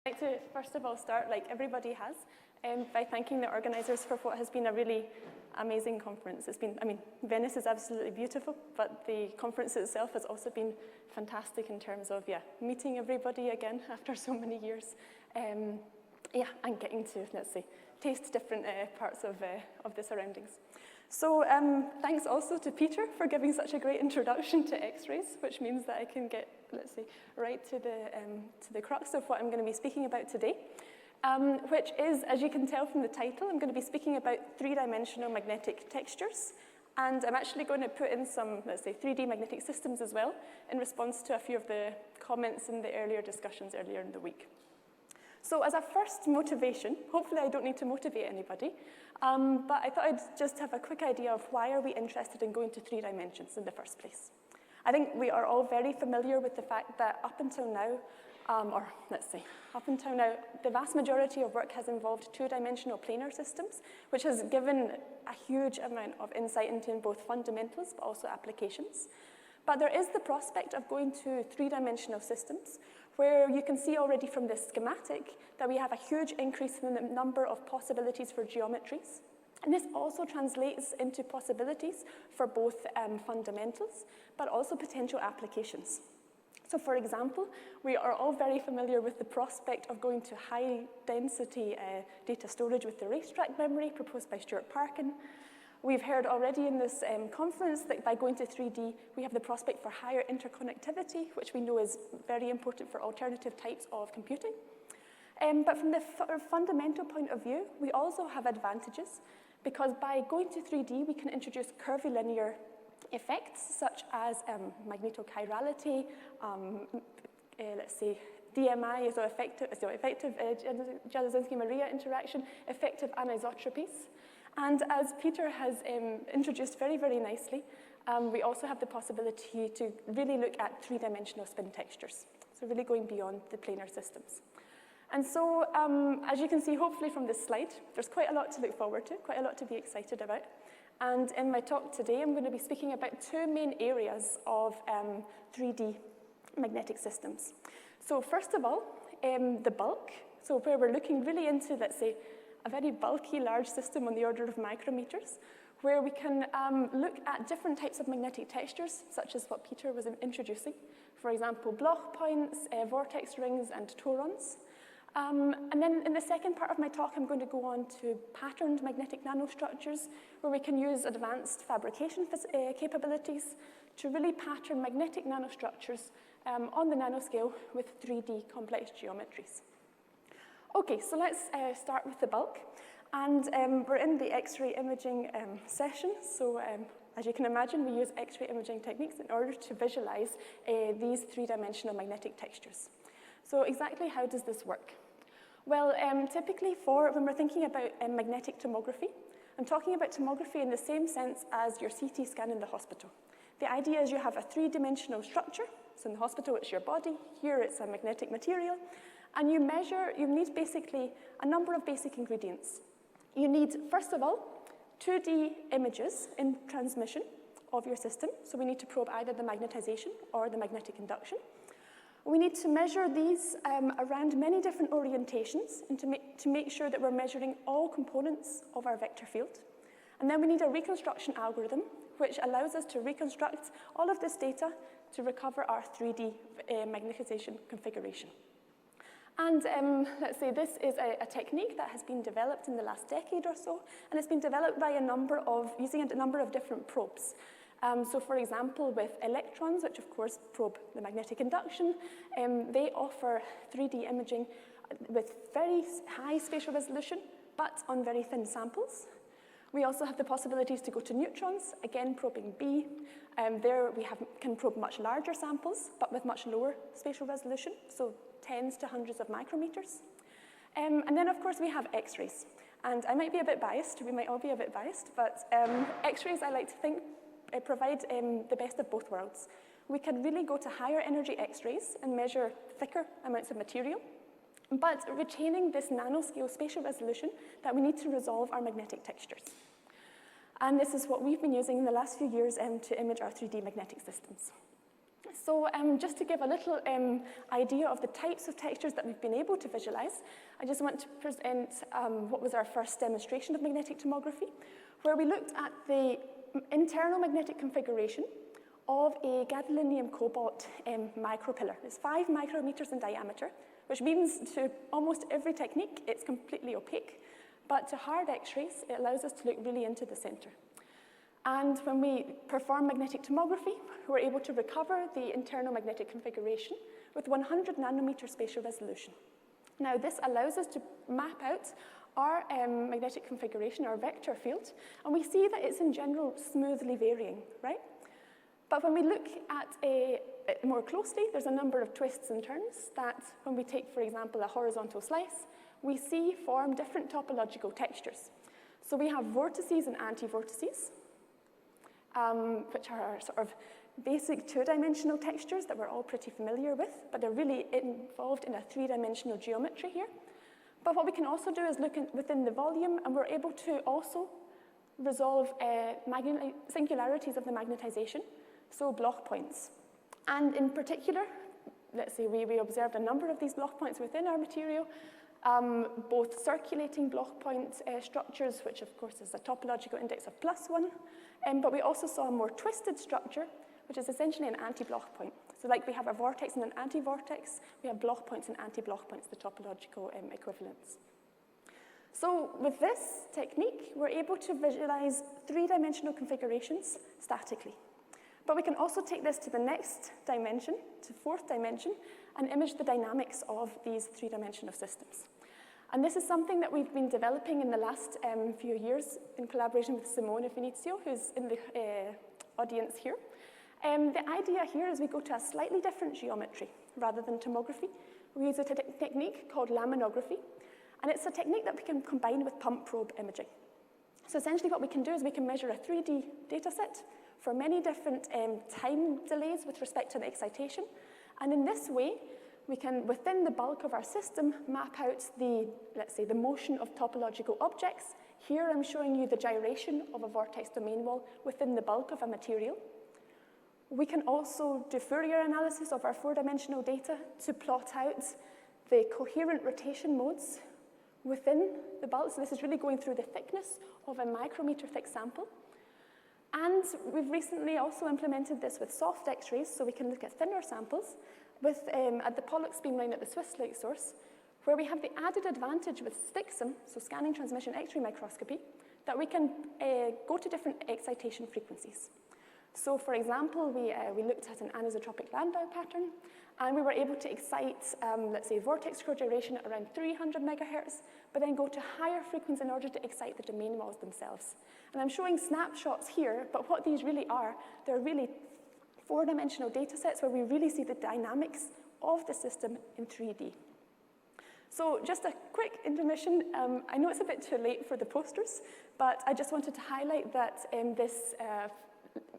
I'd like to first of all start, like everybody has, by thanking the organisers for what has been a really amazing conference. It's been, I mean, Venice is absolutely beautiful, but the conference itself has also been fantastic in terms of, meeting everybody again after so many years. And getting to, let's say, taste different parts of the surroundings. So thanks also to Peter for giving such a great introduction to X-rays, which means that I can get, let's say, right to the crux of what I'm going to be speaking about today, which is, as you can tell from the title, I'm going to be speaking about three-dimensional magnetic textures, and I'm actually going to put in some, let's say, 3D magnetic systems as well, in response to a few of the comments in the earlier discussions earlier in the week. So as a first motivation, hopefully I don't need to motivate anybody, but I thought I'd just have a quick idea of why are we interested in going to 3 dimensions in the first place. I think we are all very familiar with the fact that up until now, the vast majority of work has involved 2-dimensional planar systems, which has given a huge amount of insight into both fundamentals, but also applications. But there is the prospect of going to 3-dimensional systems, where you can see already from this schematic that we have a huge increase in the number of possibilities for geometries. And this also translates into possibilities for both fundamentals, but also potential applications. So for example, we are all very familiar with the prospect of going to high-density data storage with the racetrack memory proposed by Stuart Parkin. We've heard already in this conference that by going to 3D, we have the prospect for higher interconnectivity, which we know is very important for alternative types of computing. But from the fundamental point of view, we also have advantages, because by going to 3D, we can introduce curvilinear effects, such as magnetochirality, let's say, DMI, so effective Jarzynski-Maria interaction, effective anisotropies. And as Peter has introduced very, very nicely, we also have the possibility to really look at 3-dimensional spin textures, so really going beyond the planar systems. And so, as you can see, hopefully from this slide, there's quite a lot to look forward to, quite a lot to be excited about. And in my talk today, I'm going to be speaking about 2 main areas of 3D magnetic systems. So first of all, the bulk, so where we're looking really into, let's say, a very bulky, large system on the order of micrometers, where we can look at different types of magnetic textures, such as what Peter was introducing. For example, Bloch points, vortex rings, and torons. And then in the second part of my talk, I'm going to go on to patterned magnetic nanostructures, where we can use advanced fabrication capabilities to really pattern magnetic nanostructures on the nanoscale with 3D complex geometries. Okay, so let's start with the bulk. And we're in the X-ray imaging session. So as you can imagine, we use X-ray imaging techniques in order to visualize these 3-dimensional magnetic textures. So exactly how does this work? Well, typically when we're thinking about magnetic tomography, I'm talking about tomography in the same sense as your CT scan in the hospital. The idea is you have a 3-dimensional structure. So in the hospital, it's your body. Here, it's a magnetic material. And you need basically a number of basic ingredients. You need, first of all, 2D images in transmission of your system. So we need to probe either the magnetization or the magnetic induction. We need to measure these around many different orientations and to make sure that we're measuring all components of our vector field. And then we need a reconstruction algorithm, which allows us to reconstruct all of this data to recover our 3D magnetization configuration. And let's say this is a technique that has been developed in the last decade or so, and it's been developed by using a number of different probes. So for example, with electrons, which of course probe the magnetic induction, they offer 3D imaging with very high spatial resolution, but on very thin samples. We also have the possibilities to go to neutrons, again probing B. There we can probe much larger samples, but with much lower spatial resolution, so tens to hundreds of micrometers. And then of course we have X-rays. And I might be a bit biased, we might all be a bit biased, but X-rays I like to think provide the best of both worlds. We can really go to higher energy X-rays and measure thicker amounts of material, but retaining this nanoscale spatial resolution that we need to resolve our magnetic textures. And this is what we've been using in the last few years to image our 3D magnetic systems. So just to give a little idea of the types of textures that we've been able to visualize, I just want to present what was our first demonstration of magnetic tomography, where we looked at the internal magnetic configuration of a gadolinium cobalt micropillar. It's 5 micrometers in diameter, which means to almost every technique, it's completely opaque. But to hard X-rays, it allows us to look really into the center. And when we perform magnetic tomography, we're able to recover the internal magnetic configuration with 100 nanometer spatial resolution. Now, this allows us to map out our magnetic configuration, our vector field, and we see that it's in general smoothly varying, right? But when we look at it more closely, there's a number of twists and turns that when we take, for example, a horizontal slice, we see form different topological textures. So we have vortices and anti-vortices, which are sort of basic two-dimensional textures that we're all pretty familiar with, but they're really involved in a three-dimensional geometry here. But what we can also do is look within the volume, and we're able to also resolve singularities of the magnetization, so Bloch points. And in particular, let's say we observed a number of these Bloch points within our material, both circulating Bloch point structures, which of course is a topological index of +1, but we also saw a more twisted structure, which is essentially an anti-Bloch point. So like we have a vortex and an anti-vortex, we have Bloch points and anti-Bloch points, the topological equivalents. So with this technique, we're able to visualize three-dimensional configurations statically. But we can also take this to the next dimension, to fourth dimension, and image the dynamics of these three-dimensional systems. And this is something that we've been developing in the last few years in collaboration with Simone Venizio, who's in the audience here. The idea here is we go to a slightly different geometry rather than tomography. We use a technique called laminography, and it's a technique that we can combine with pump probe imaging. So essentially what we can do is we can measure a 3D data set for many different time delays with respect to the excitation, and in this way, we can, within the bulk of our system, map out the, let's say, the motion of topological objects. Here I'm showing you the gyration of a vortex domain wall within the bulk of a material. We can also do Fourier analysis of our four-dimensional data to plot out the coherent rotation modes within the bulk. So this is really going through the thickness of a micrometer thick sample. And we've recently also implemented this with soft X-rays, so we can look at thinner samples with, at the Pollux beamline at the Swiss light source, where we have the added advantage with STXM, so scanning transmission X-ray microscopy, that we can go to different excitation frequencies. So for example, we looked at an anisotropic Landau pattern, and we were able to excite, let's say, vortex cogyration at around 300 megahertz, but then go to higher frequencies in order to excite the domain walls themselves. And I'm showing snapshots here, but what these really are, they're really four-dimensional data sets where we really see the dynamics of the system in 3D. So just a quick intermission. I know it's a bit too late for the posters, but I just wanted to highlight that this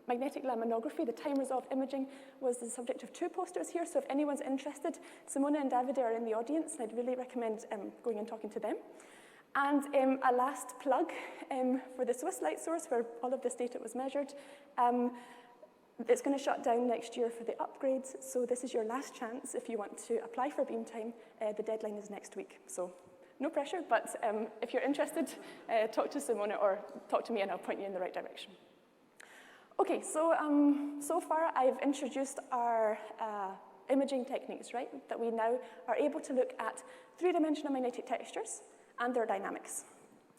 magnetic laminography, the time-resolved imaging, was the subject of 2 posters here. So if anyone's interested, Simone and Davide are in the audience, and I'd really recommend going and talking to them. And a last plug for the Swiss light source, where all of this data was measured. It's going to shut down next year for the upgrades, so this is your last chance if you want to apply for beam time. The deadline is next week, so no pressure, but if you're interested, talk to Simone or talk to me and I'll point you in the right direction. Okay, so so far I've introduced our imaging techniques, right? That we now are able to look at three-dimensional magnetic textures and their dynamics.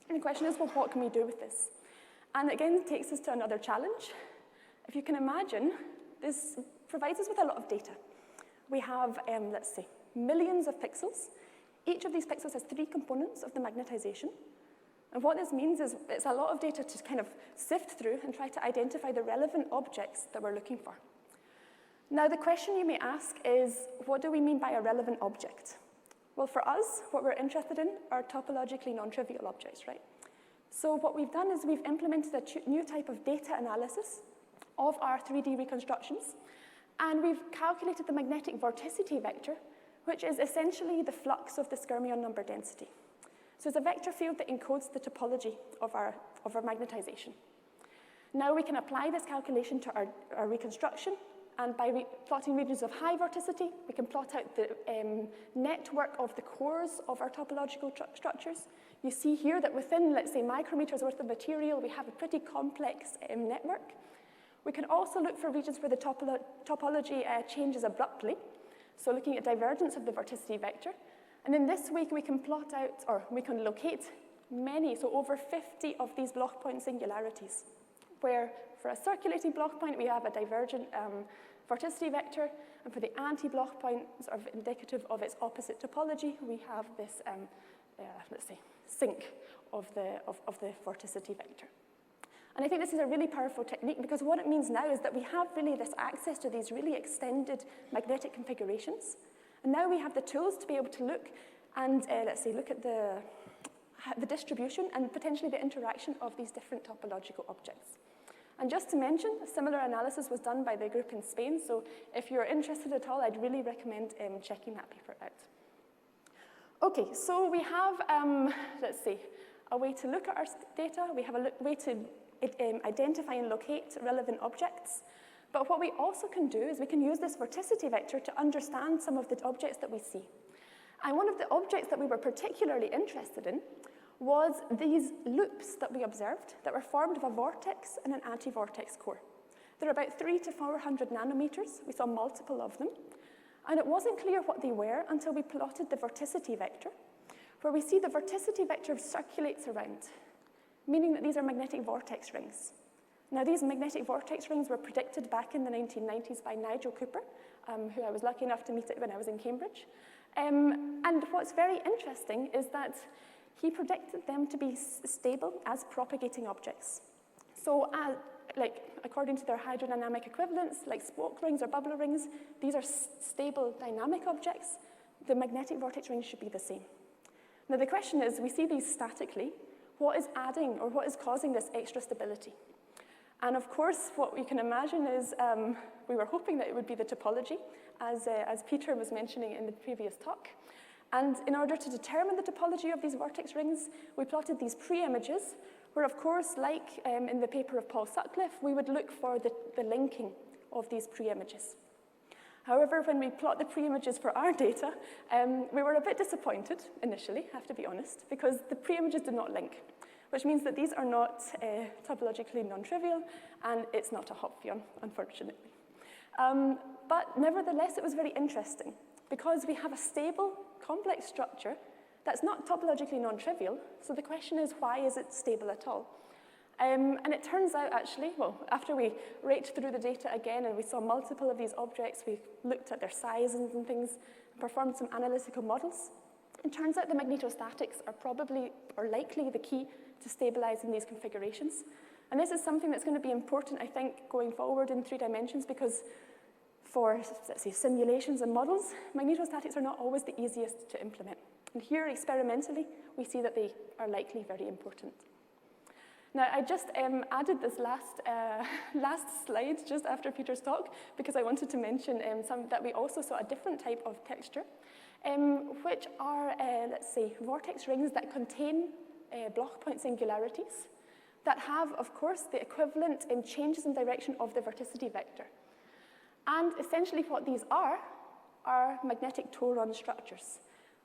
And the question is, well, what can we do with this? And again, it takes us to another challenge. If you can imagine, this provides us with a lot of data. We have, let's say, millions of pixels. Each of these pixels has 3 components of the magnetization. And what this means is it's a lot of data to kind of sift through and try to identify the relevant objects that we're looking for. Now, the question you may ask is, what do we mean by a relevant object? Well, for us, what we're interested in are topologically non-trivial objects, right? So what we've done is we've implemented a new type of data analysis of our 3D reconstructions, and we've calculated the magnetic vorticity vector, which is essentially the flux of the skyrmion number density. So it's a vector field that encodes the topology of our magnetization. Now we can apply this calculation to our reconstruction, And by plotting regions of high vorticity, we can plot out the network of the cores of our topological structures. You see here that within, let's say, micrometers worth of material, we have a pretty complex network. We can also look for regions where the topology changes abruptly, so looking at divergence of the vorticity vector. And then this week, we can plot out, or we can locate many, so over 50 of these Bloch point singularities, where for a circulating Bloch point, we have a divergent vorticity vector, and for the anti-Bloch point, sort of indicative of its opposite topology, we have this, let's say, sink of the vorticity vector. And I think this is a really powerful technique because what it means now is that we have really this access to these really extended magnetic configurations. And now we have the tools to be able to look and, let's say, look at the distribution and potentially the interaction of these different topological objects. And just to mention, a similar analysis was done by the group in Spain, so if you're interested at all, I'd really recommend checking that paper out. Okay, so we have, let's see, a way to look at our data. We have a way to identify and locate relevant objects. But what we also can do is we can use this vorticity vector to understand some of the objects that we see. And one of the objects that we were particularly interested in was these loops that we observed that were formed of a vortex and an anti-vortex core. They're about 300 to 400 nanometers. We saw multiple of them. And it wasn't clear what they were until we plotted the vorticity vector, where we see the vorticity vector circulates around, meaning that these are magnetic vortex rings. Now, these magnetic vortex rings were predicted back in the 1990s by Nigel Cooper, who I was lucky enough to meet when I was in Cambridge. And what's very interesting is that he predicted them to be stable as propagating objects. So, according to their hydrodynamic equivalents, like spoke rings or bubble rings, these are stable dynamic objects. The magnetic vortex rings should be the same. Now, the question is, we see these statically. What is adding or what is causing this extra stability? And of course, what we can imagine is we were hoping that it would be the topology, as Peter was mentioning in the previous talk. And in order to determine the topology of these vortex rings, we plotted these pre-images, where of course, like in the paper of Paul Sutcliffe, we would look for the linking of these pre-images. However, when we plot the pre-images for our data, we were a bit disappointed initially, have to be honest, because the pre-images did not link, which means that these are not topologically non-trivial, and it's not a Hopfion, unfortunately. But nevertheless, it was very interesting, because we have a stable, complex structure that's not topologically non-trivial, so the question is, why is it stable at all? And it turns out, actually, well, after we raked through the data again and we saw multiple of these objects, we looked at their sizes and things, performed some analytical models. It turns out the magnetostatics are probably, or likely, the key to stabilizing these configurations. And this is something that's going to be important, I think, going forward in 3 dimensions, because for, let's say, simulations and models, magnetostatics are not always the easiest to implement. And here, experimentally, we see that they are likely very important. Now, I just added this last slide just after Peter's talk because I wanted to mention that we also saw a different type of texture, which are, let's say, vortex rings that contain Bloch point singularities that have, of course, the equivalent in changes in direction of the vorticity vector. And essentially what these are magnetic toron structures.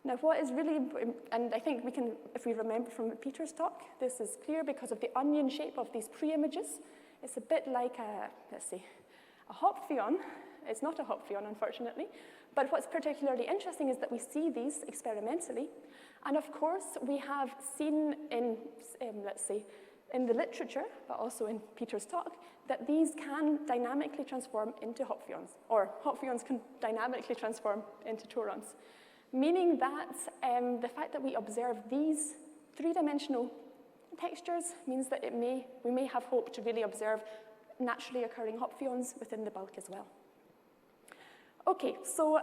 Now, what is really important, and I think we can, if we remember from Peter's talk, this is clear because of the onion shape of these pre-images. It's a bit like let's see, a Hopfion. It's not a Hopfion, unfortunately. But what's particularly interesting is that we see these experimentally. And of course, we have seen in, let's say, in the literature, but also in Peter's talk, that these can dynamically transform into Hopfions, or Hopfions can dynamically transform into torons. Meaning that the fact that we observe these 3-dimensional textures means that we may have hope to really observe naturally occurring Hopfions within the bulk as well. Okay, so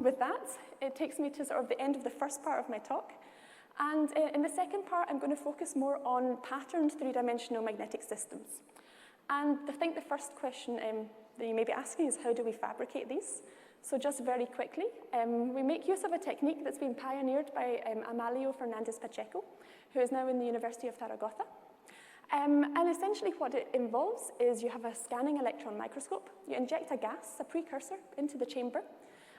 with that, it takes me to sort of the end of the first part of my talk. And in the second part, I'm going to focus more on patterned 3-dimensional magnetic systems. And I think the first question that you may be asking is, how do we fabricate these? So just very quickly, we make use of a technique that's been pioneered by Amalio Fernandez Pacheco, who is now in the University of Zaragoza. And essentially what it involves is you have a scanning electron microscope, you inject a gas, a precursor, into the chamber,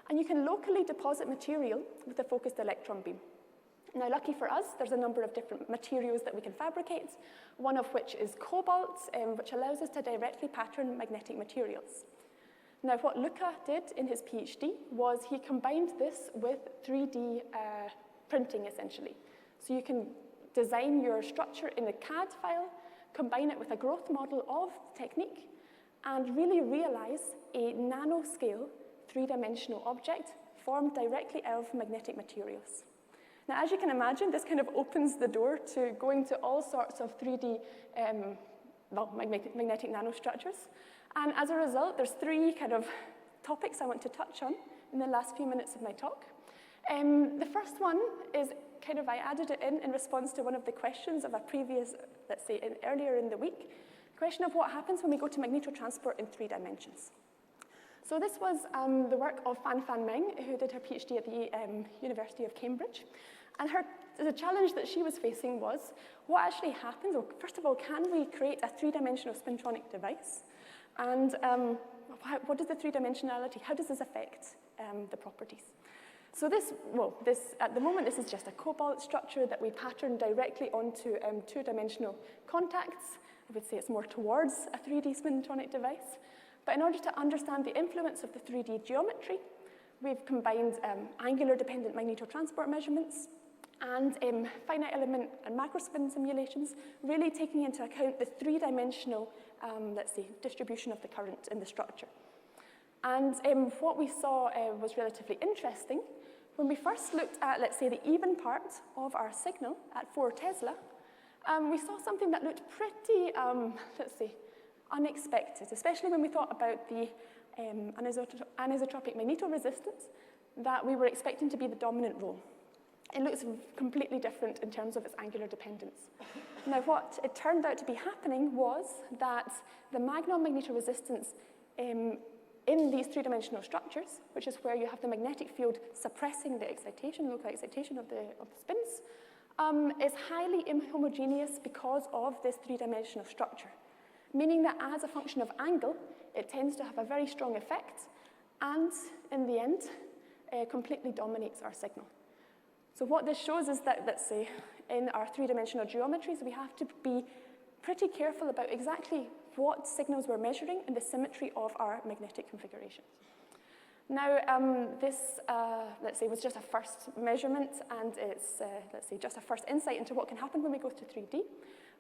and you can locally deposit material with a focused electron beam. Now, lucky for us, there's a number of different materials that we can fabricate, one of which is cobalt, which allows us to directly pattern magnetic materials. Now, what Luca did in his PhD was he combined this with 3D printing, essentially. So you can design your structure in a CAD file, combine it with a growth model of the technique, and really realize a nanoscale, three-dimensional object formed directly out of magnetic materials. Now, as you can imagine, this kind of opens the door to going to all sorts of 3D magnetic nanostructures. And as a result, there's three kind of topics I want to touch on in the last few minutes of my talk. The first one is kind of, I added it in response to one of the questions of a previous, let's say, earlier in the week, question of what happens when we go to magnetotransport in 3 dimensions. So this was the work of Fan Meng, who did her PhD at the University of Cambridge. And the challenge that she was facing was, what actually happens? Well, first of all, can we create a 3-dimensional spintronic device? And what is the 3-dimensionality? How does this affect the properties? So this, at the moment, this is just a cobalt structure that we pattern directly onto 2-dimensional contacts. I would say it's more towards a 3D spintronic device. But in order to understand the influence of the 3D geometry, we've combined angular-dependent magnetotransport measurements and finite element and macrospin simulations, really taking into account the 3-dimensional, let's say, distribution of the current in the structure. And what we saw was relatively interesting. When we first looked at, let's say, the even part of our signal at 4 Tesla, we saw something that looked pretty, let's say, unexpected, especially when we thought about the anisotropic magnetoresistance that we were expecting to be the dominant role. It looks completely different in terms of its angular dependence. Now, what it turned out to be happening was that the magnon magnetoresistance in these 3-dimensional structures, which is where you have the magnetic field suppressing the excitation, local excitation of the spins, is highly inhomogeneous because of this 3-dimensional structure, meaning that as a function of angle, it tends to have a very strong effect and, in the end, completely dominates our signal. So what this shows is that, let's say, in our 3-dimensional geometries, we have to be pretty careful about exactly what signals we're measuring and the symmetry of our magnetic configurations. Now, this, let's say, was just a first measurement, and it's, let's say, just a first insight into what can happen when we go to 3D.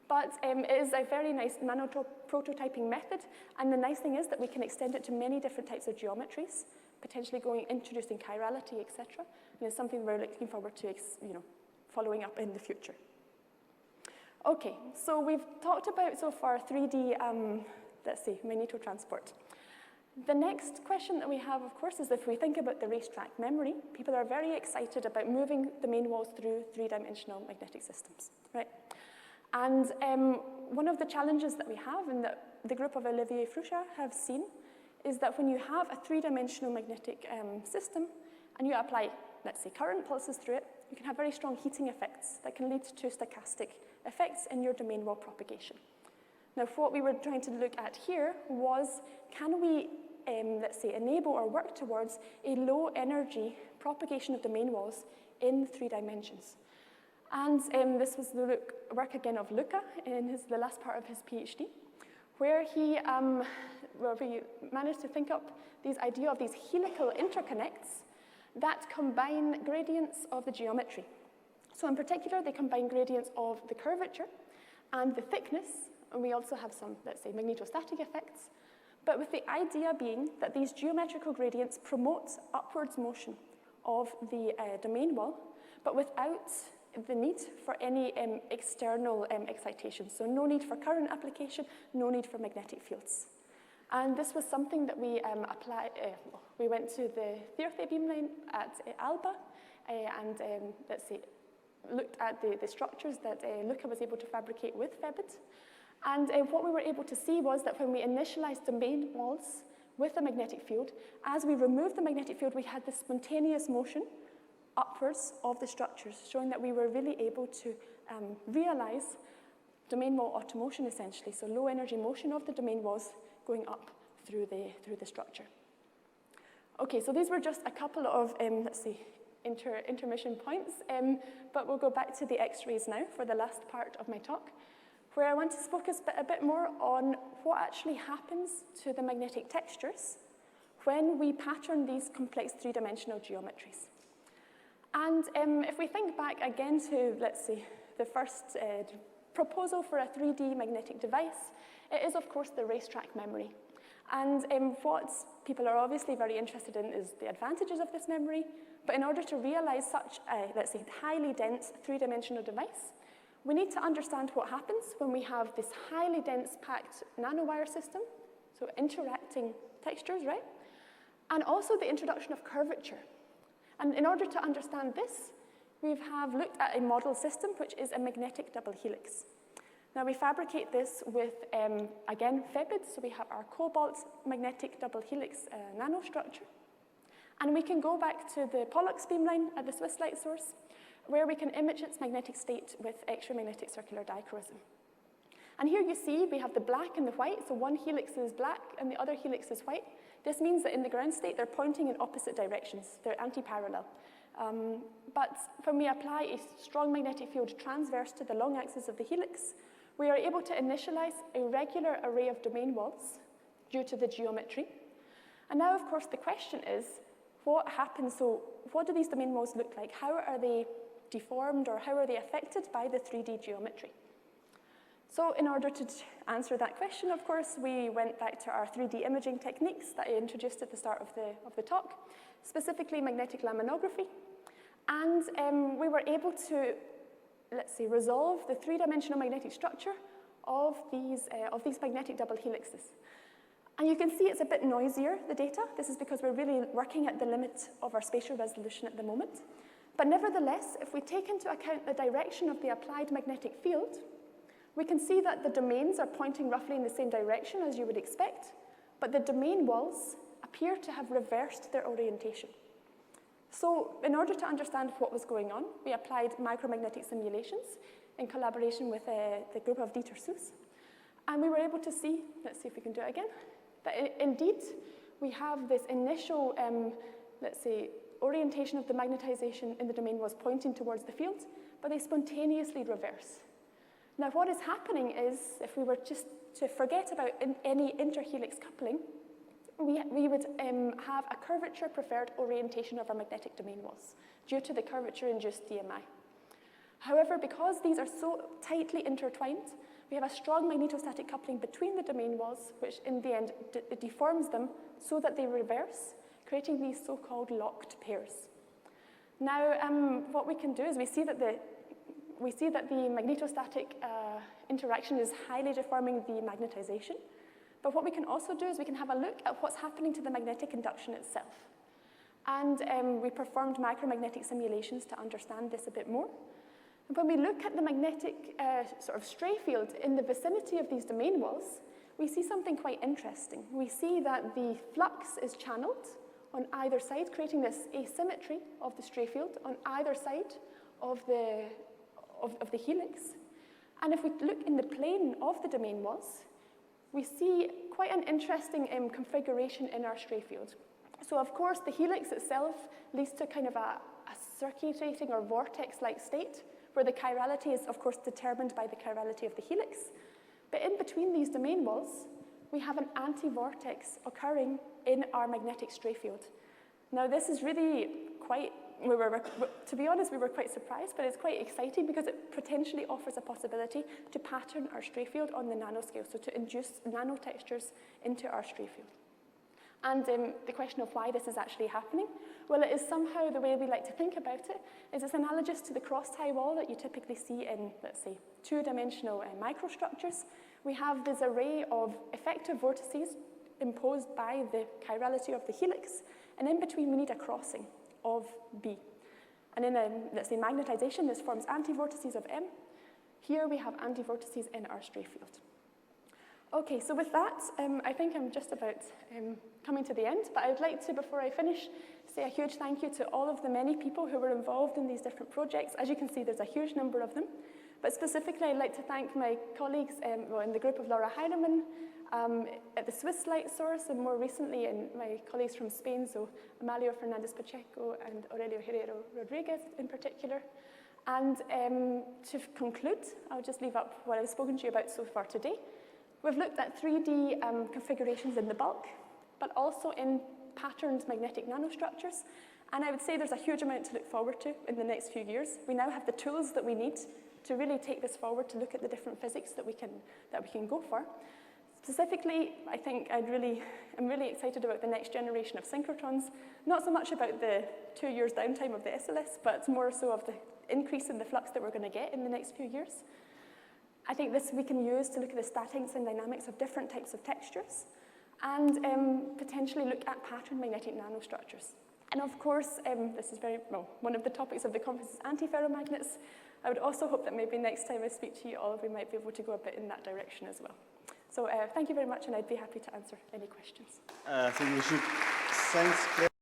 But it is a very nice nano-prototyping method, and the nice thing is that we can extend it to many different types of geometries, potentially introducing chirality, etc. And it's something we're looking forward to, following up in the future. Okay, so we've talked about so far 3D, let's say, magnetotransport. The next question that we have, of course, is if we think about the racetrack memory, people are very excited about moving the main walls through 3-dimensional magnetic systems, right? And one of the challenges that we have, and that the group of Olivier Frouchard have seen, is that when you have a 3-dimensional magnetic system and you apply, let's say, current pulses through it, you can have very strong heating effects that can lead to stochastic effects in your domain wall propagation. Now, what we were trying to look at here was, can we, let's say, enable or work towards a low energy propagation of domain walls in 3 dimensions? And this was the work again of Luca in the last part of his PhD, where he managed to think up this idea of these helical interconnects that combine gradients of the geometry. So in particular, they combine gradients of the curvature and the thickness, and we also have some, let's say, magnetostatic effects, but with the idea being that these geometrical gradients promote upwards motion of the domain wall, but without the need for any external excitation. So no need for current application, no need for magnetic fields. And this was something that we applied. We went to the Thirthe beamline at Alba and let's say, looked at the structures that Luca was able to fabricate with Febit. And what we were able to see was that when we initialized domain walls with a magnetic field, as we removed the magnetic field, we had this spontaneous motion upwards of the structures, showing that we were really able to realize domain wall automotion, essentially, so low energy motion of the domain walls going up through the structure. Okay, so these were just a couple of, let's see, intermission points, but we'll go back to the X-rays now for the last part of my talk, where I want to focus a bit more on what actually happens to the magnetic textures when we pattern these complex three-dimensional geometries. And if we think back again to, let's see, the first proposal for a 3D magnetic device, it is, of course, the racetrack memory. And what people are obviously very interested in is the advantages of this memory, but in order to realize such a, let's say, highly dense three-dimensional device, we need to understand what happens when we have this highly dense packed nanowire system, so interacting textures, right? And also the introduction of curvature. And in order to understand this, we have looked at a model system, which is a magnetic double helix. Now, we fabricate this with, again, FEBID, so we have our cobalt magnetic double helix nanostructure. And we can go back to the Pollux beamline at the Swiss light source, where we can image its magnetic state with X-ray magnetic circular dichroism. And here you see we have the black and the white, so one helix is black and the other helix is white. This means that in the ground state, they're pointing in opposite directions. They're anti-parallel. But when we apply a strong magnetic field transverse to the long axis of the helix, we are able to initialize a regular array of domain walls due to the geometry. And now, of course, the question is, what happens? So what do these domain walls look like? How are they deformed, or how are they affected by the 3D geometry? So in order to answer that question, of course, we went back to our 3D imaging techniques that I introduced at the start of the talk, specifically magnetic laminography. And we were able to, let's say, resolve the three-dimensional magnetic structure of these magnetic double helixes. And you can see it's a bit noisier, the data. This is because we're really working at the limit of our spatial resolution at the moment. But nevertheless, if we take into account the direction of the applied magnetic field, we can see that the domains are pointing roughly in the same direction as you would expect, but the domain walls appear to have reversed their orientation. So in order to understand what was going on, we applied micromagnetic simulations in collaboration with the group of Dieter Suess. And we were able to see, let's see if we can do it again, that indeed we have this initial, let's say, orientation of the magnetization in the domain was pointing towards the field, but they spontaneously reverse. Now, what is happening is, if we were just to forget about any interhelix coupling, we would have a curvature-preferred orientation of our magnetic domain walls due to the curvature-induced DMI. However, because these are so tightly intertwined, we have a strong magnetostatic coupling between the domain walls, which in the end deforms them so that they reverse, creating these so-called locked pairs. Now, what we can do is we see that the magnetostatic interaction is highly deforming the magnetization. But what we can also do is we can have a look at what's happening to the magnetic induction itself. And we performed micromagnetic simulations to understand this a bit more. And when we look at the magnetic sort of stray field in the vicinity of these domain walls, we see something quite interesting. We see that the flux is channeled on either side, creating this asymmetry of the stray field on either side of the helix. And if we look in the plane of the domain walls, we see quite an interesting configuration in our stray field. So of course, the helix itself leads to kind of a circulating or vortex-like state, where the chirality is, of course, determined by the chirality of the helix. But in between these domain walls, we have an anti-vortex occurring in our magnetic stray field. Now, this is really quite, to be honest, we were quite surprised, but it's quite exciting because it potentially offers a possibility to pattern our stray field on the nanoscale, so to induce nanotextures into our stray field. And the question of why this is actually happening, well, it is somehow, the way we like to think about it, is it's analogous to the cross-tie wall that you typically see in, let's say, two-dimensional microstructures. We have this array of effective vortices imposed by the chirality of the helix, and in between we need a crossing of B. And in, let's say, magnetization, this forms anti-vortices of M. Here we have anti-vortices in our stray field. Okay, so with that, I think I'm just about coming to the end, but I would like to, before I finish, say a huge thank you to all of the many people who were involved in these different projects. As you can see, there's a huge number of them, But specifically, I'd like to thank my colleagues in the group of Laura Heinemann at the Swiss Light Source, and more recently my colleagues from Spain, so Amalio Fernandez Pacheco and Aurelio Herrero Rodriguez in particular. And to conclude, I'll just leave up what I've spoken to you about so far today. We've looked at 3D configurations in the bulk, but also in patterned magnetic nanostructures. And I would say there's a huge amount to look forward to in the next few years. We now have the tools that we need to really take this forward, to look at the different physics that we can go for. Specifically, I think I'm really excited about the next generation of synchrotrons, not so much about the 2 years downtime of the SLS, but more so of the increase in the flux that we're going to get in the next few years. I think this we can use to look at the statics and dynamics of different types of textures, and potentially look at patterned magnetic nanostructures. And of course, this is one of the topics of the conference is antiferromagnets. I would also hope that maybe next time I speak to you all, we might be able to go a bit in that direction as well. So thank you very much, and I'd be happy to answer any questions. I think we should thank Claire.